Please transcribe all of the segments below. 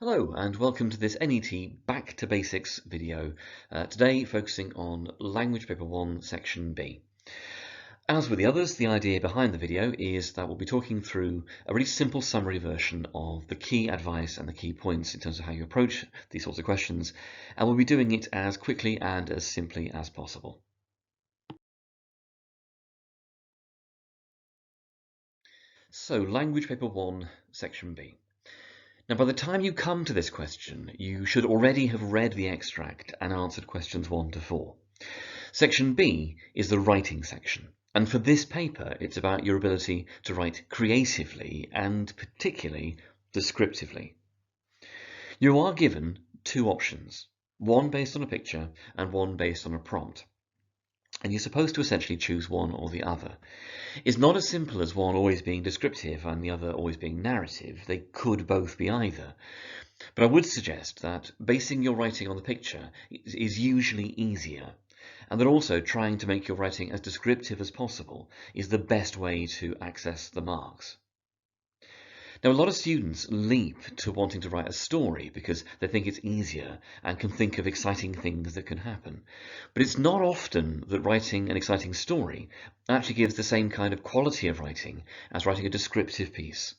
Hello and welcome to this NET Back to Basics video, today focusing on Language Paper 1 Section B. As with the others, the idea behind the video is that we'll be talking through a really simple summary version of the key advice and the key points in terms of how you approach these sorts of questions, and we'll be doing it as quickly and as simply as possible. So, Language Paper 1 Section B. Now, by the time you come to this question, you should already have read the extract and answered questions 1 to 4. Section B is the writing section, and for this paper, it's about your ability to write creatively and particularly descriptively. You are given two options, one based on a picture and one based on a prompt. And you're supposed to essentially choose one or the other. It's not as simple as one always being descriptive and the other always being narrative. They could both be either. But I would suggest that basing your writing on the picture is usually easier, and that also trying to make your writing as descriptive as possible is the best way to access the marks. Now, a lot of students leap to wanting to write a story because they think it's easier and can think of exciting things that can happen. But it's not often that writing an exciting story actually gives the same kind of quality of writing as writing a descriptive piece.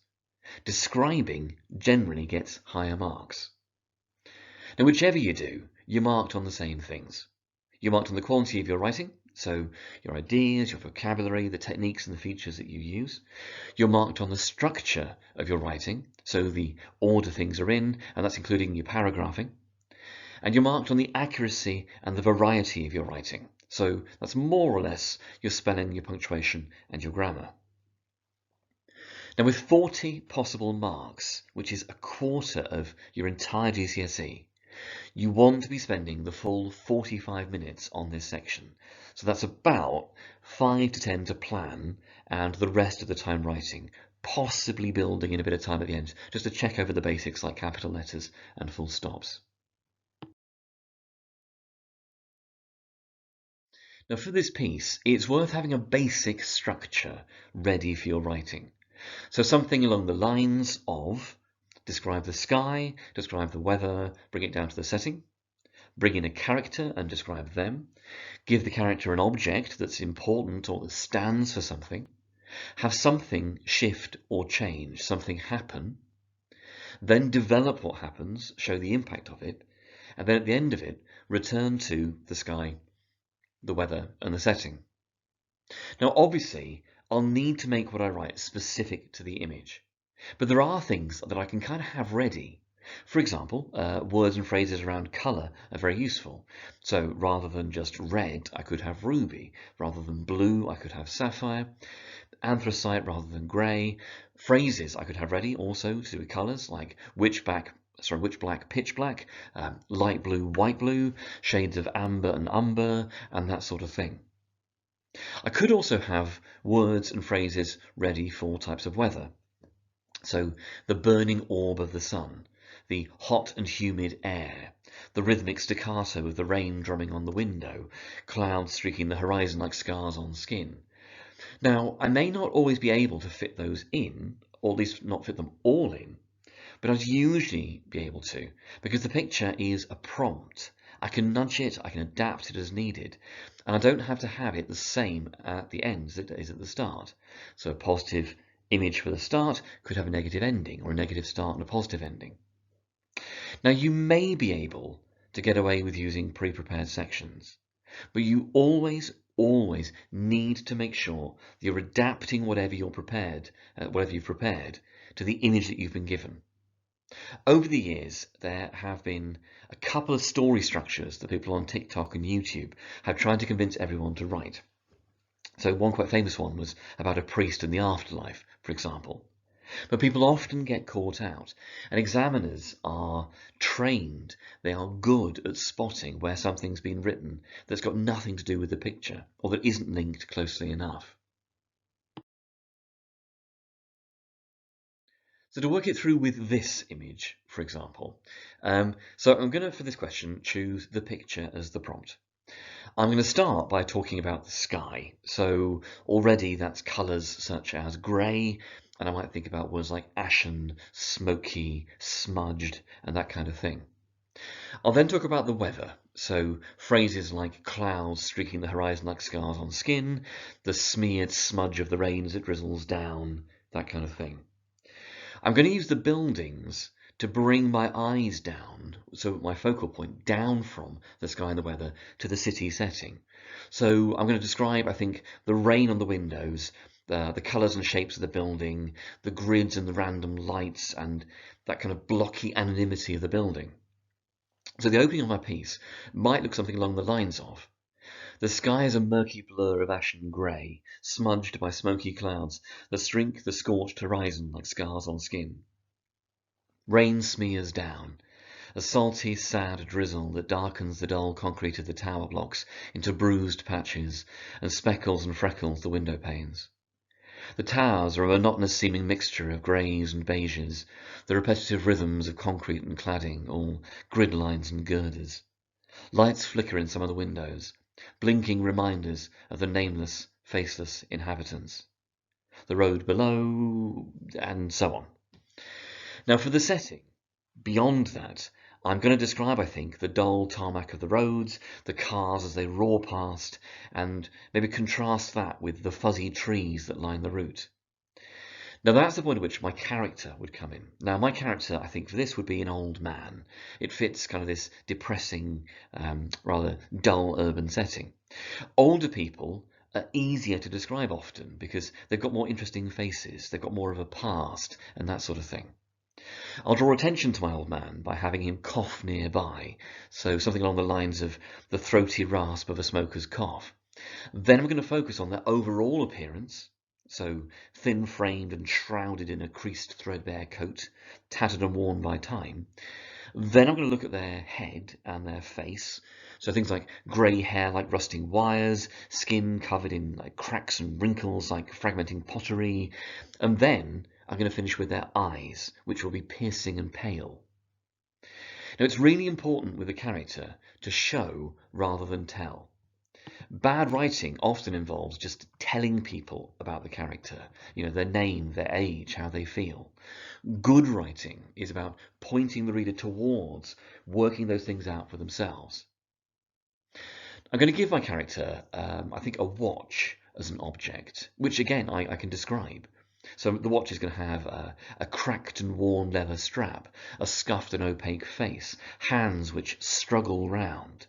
Describing generally gets higher marks. Now, whichever you do, you're marked on the same things. You're marked on the quality of your writing, so your ideas, your vocabulary, the techniques and the features that you use. You're marked on the structure of your writing, so the order things are in, and that's including your paragraphing. And you're marked on the accuracy and the variety of your writing, so that's more or less your spelling, your punctuation, and your grammar. Now, with 40 possible marks, which is a quarter of your entire GCSE, you want to be spending the full 45 minutes on this section. So that's about 5 to 10 to plan and the rest of the time writing, possibly building in a bit of time at the end, just to check over the basics like capital letters and full stops. Now for this piece, it's worth having a basic structure ready for your writing. So something along the lines of describe the sky, describe the weather, bring it down to the setting. Bring in a character and describe them. Give the character an object that's important or that stands for something. Have something shift or change, something happen. Then develop what happens, show the impact of it. And then at the end of it, return to the sky, the weather, and the setting. Now, obviously, I'll need to make what I write specific to the image. But there are things that I can kind of have ready. For example, words and phrases around colour are very useful. So rather than just red, I could have ruby. Rather than blue, I could have sapphire. Anthracite rather than grey. Phrases I could have ready also to do with colours, like which black, pitch black, light blue, white blue, shades of amber and umber, and that sort of thing. I could also have words and phrases ready for types of weather. So the burning orb of the sun, the hot and humid air, the rhythmic staccato of the rain drumming on the window, clouds streaking the horizon like scars on skin. Now, I may not always be able to fit those in, or at least not fit them all in, but I'd usually be able to, because the picture is a prompt. I can nudge it, I can adapt it as needed, and I don't have to have it the same at the end as it is at the start. So a positive image for the start could have a negative ending, or a negative start and a positive ending. Now, you may be able to get away with using pre-prepared sections, but you always need to make sure that you're adapting whatever you've prepared to the image that you've been given. Over the years, there have been a couple of story structures that people on TikTok and YouTube have tried to convince everyone to write. So one quite famous one was about a priest in the afterlife, for example. But people often get caught out, and examiners are trained, they are good at spotting where something's been written that's got nothing to do with the picture, or that isn't linked closely enough. So to work it through with this image, for example, so I'm going to, for this question, choose the picture as the prompt. I'm going to start by talking about the sky. So already that's colours such as grey, and I might think about words like ashen, smoky, smudged, and that kind of thing. I'll then talk about the weather, so phrases like clouds streaking the horizon like scars on skin, the smeared smudge of the rain as it drizzles down, that kind of thing. I'm going to use the buildings to bring my eyes down, so my focal point down from the sky and the weather to the city setting. So I'm going to describe, I think, the rain on the windows, the colours and shapes of the building, the grids and the random lights, and that kind of blocky anonymity of the building. So the opening of my piece might look something along the lines of: the sky is a murky blur of ashen grey, smudged by smoky clouds that streak the scorched horizon like scars on skin. Rain smears down, a salty, sad drizzle that darkens the dull concrete of the tower blocks into bruised patches and speckles and freckles the window panes. The towers are a monotonous-seeming mixture of greys and beiges, the repetitive rhythms of concrete and cladding, all grid lines and girders. Lights flicker in some of the windows, blinking reminders of the nameless, faceless inhabitants. The road below, and so on. Now for the setting, beyond that, I'm going to describe, I think, the dull tarmac of the roads, the cars as they roar past, and maybe contrast that with the fuzzy trees that line the route. Now that's the point at which my character would come in. Now my character, I think, for this would be an old man. It fits kind of this depressing, rather dull urban setting. Older people are easier to describe often because they've got more interesting faces, they've got more of a past, and that sort of thing. I'll draw attention to my old man by having him cough nearby, so something along the lines of the throaty rasp of a smoker's cough. Then I'm going to focus on their overall appearance, so thin-framed and shrouded in a creased threadbare coat, tattered and worn by time. Then I'm going to look at their head and their face, so things like grey hair like rusting wires, skin covered in like cracks and wrinkles like fragmenting pottery, and then I'm going to finish with their eyes, which will be piercing and pale. Now it's really important with a character to show rather than tell. Bad writing often involves just telling people about the character, their name, their age, how they feel. Good writing is about pointing the reader towards working those things out for themselves. I'm going to give my character, I think, a watch as an object, which again I can describe. So the watch is going to have a cracked and worn leather strap, a scuffed and opaque face, hands which struggle round.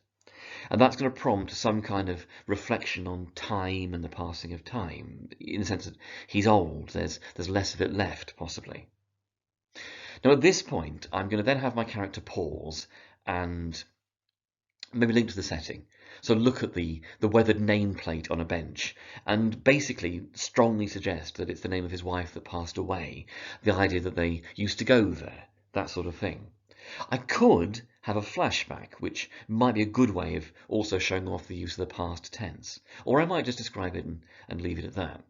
And that's going to prompt some kind of reflection on time and the passing of time, in the sense that he's old, there's less of it left, possibly. Now at this point, I'm going to then have my character pause and maybe link to the setting. So look at the weathered nameplate on a bench and basically strongly suggest that it's the name of his wife that passed away, the idea that they used to go there, that sort of thing. I could have a flashback, which might be a good way of also showing off the use of the past tense, or I might just describe it and leave it at that.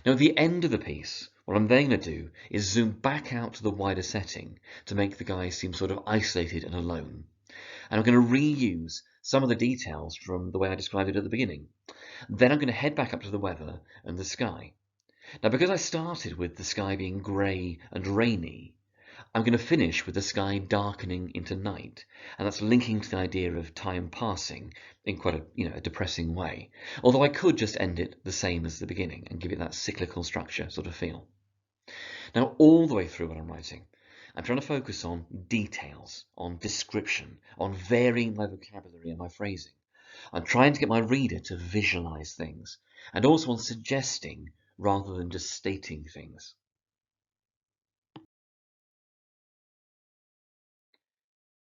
Now at the end of the piece, what I'm then going to do is zoom back out to the wider setting to make the guy seem sort of isolated and alone. And I'm going to reuse some of the details from the way I described it at the beginning. Then I'm going to head back up to the weather and the sky. Now because I started with the sky being grey and rainy, I'm going to finish with the sky darkening into night, and that's linking to the idea of time passing in quite a depressing way. Although I could just end it the same as the beginning and give it that cyclical structure sort of feel. Now all the way through what I'm writing, I'm trying to focus on details, on description, on varying my vocabulary and my phrasing. I'm trying to get my reader to visualize things, and also on suggesting rather than just stating things.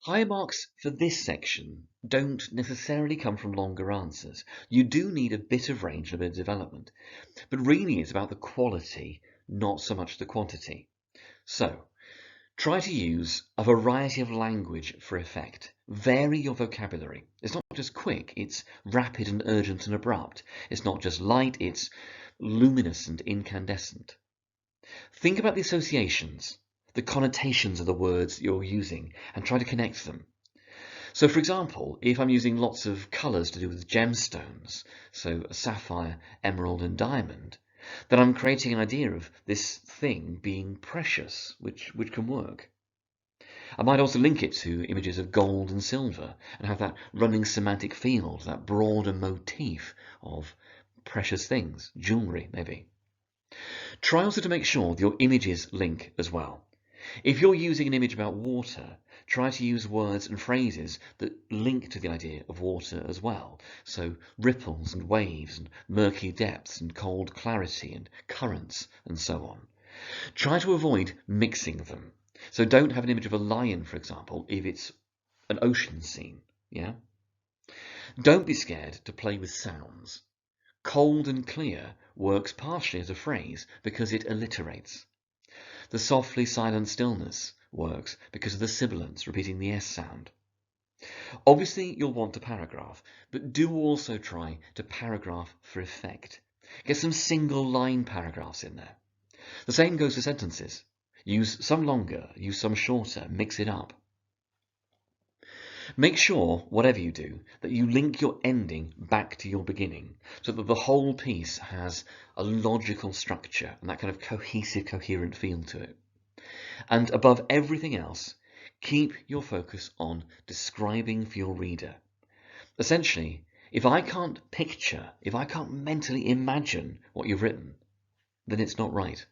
High marks for this section don't necessarily come from longer answers. You do need a bit of range and a bit of development, but really it's about the quality, not so much the quantity. So, try to use a variety of language for effect. Vary your vocabulary. It's not just quick, it's rapid and urgent and abrupt. It's not just light, it's luminous and incandescent. Think about the associations, the connotations of the words you're using, and try to connect them. So for example, if I'm using lots of colours to do with gemstones, so sapphire, emerald and diamond, then I'm creating an idea of this thing being precious, which can work. I might also link it to images of gold and silver and have that running semantic field, that broader motif of precious things, jewellery maybe. Try also to make sure that your images link as well. If you're using an image about water, try to use words and phrases that link to the idea of water as well. So ripples and waves and murky depths and cold clarity and currents and so on. Try to avoid mixing them. So don't have an image of a lion, for example, if it's an ocean scene. Yeah. Don't be scared to play with sounds. Cold and clear works partially as a phrase because it alliterates. The softly silent stillness works because of the sibilants repeating the S sound. Obviously, you'll want to paragraph, but do also try to paragraph for effect. Get some single line paragraphs in there. The same goes for sentences. Use some longer, use some shorter, mix it up. Make sure, whatever you do, that you link your ending back to your beginning so that the whole piece has a logical structure and that kind of cohesive, coherent feel to it. And above everything else, keep your focus on describing for your reader. Essentially, if I can't picture, if I can't mentally imagine what you've written, then it's not right.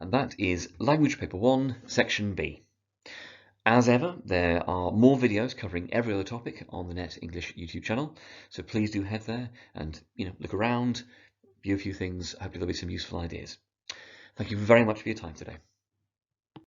And that is Language Paper 1, Section B. As ever, there are more videos covering every other topic on the Net English YouTube channel, so please do head there and look around, view a few things. Hopefully there'll be some useful ideas. Thank you very much for your time today.